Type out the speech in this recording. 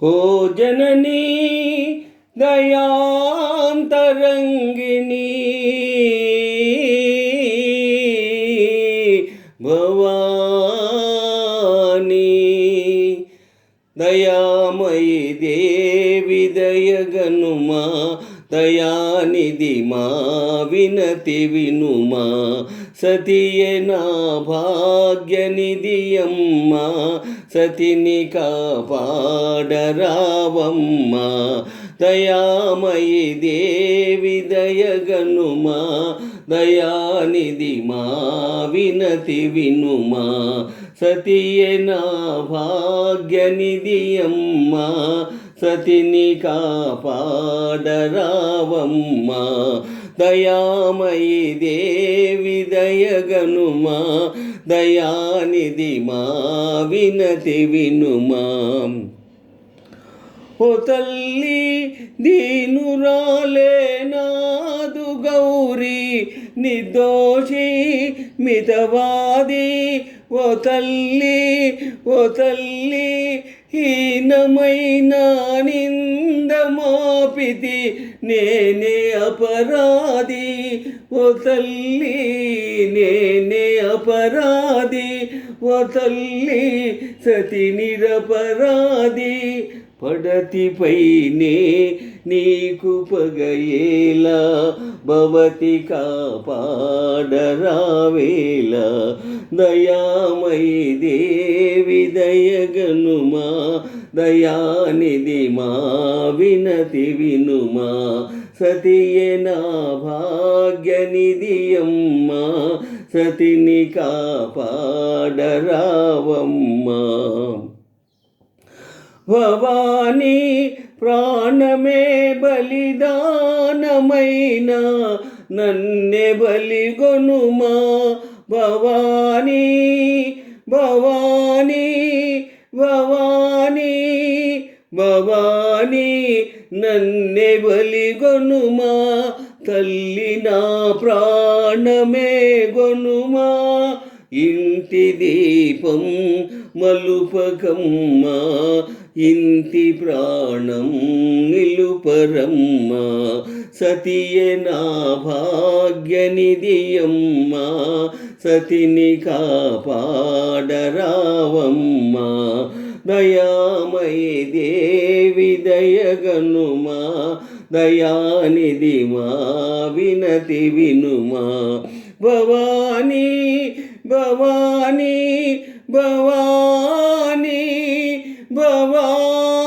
ఓ జననీ దయాంతరంగిణి భవాని దయామయి దేవి దయగనుమా దయానిధి మా వినతి వినుమా సతియే నా భాగ్యనిధియమ్మా సతిని కాపాడరావమ్మా దయామయి దేవి దయగనుమా దయానిధి మా వినతి వినుమా సతియే నా భాగ్యనిధియమ్మా సతిని కాపాడరావమ్మా దయామయి దేవి దయగనుమా దయానిధి మా వినతి వినుమా ఓ తల్లి దీనురాలే నాదు గౌరీ నిర్దోషి మితవాది ఓ తల్లి హీనమైన నిందమాపితి నేనే అపరాధి ఓ తల్లి నేనే అపరాధి ఓ తల్లి సతి నిరపరాధి పడతిపైనే నీకు పగయేలా భవతి కాపాడరావేలా దయామయి దేవి దయగనుమా దయానిధి మా వినతి వినుమా సతియే నా భాగ్యనిధియమ్మా సతిని కాపాడరావమ్మా భవాని ప్రాణమే బలిదానమైన నన్నే బలిగొనుమా భవాని నన్నే బలిగొనుమా తల్లి నా ప్రాణమే గొనుమా ఇంటి దీపం మలుపకమ్మా ఇంటి ప్రాణం నిలుపరమ్మా సతియే నా భాగ్యనిధియమ్మా సతిని కాపాడరావమ్మా దయామయి దేవి దయగనుమా దయానిధి మా వినతి వినుమా భవాని భవాని భవాని భవాని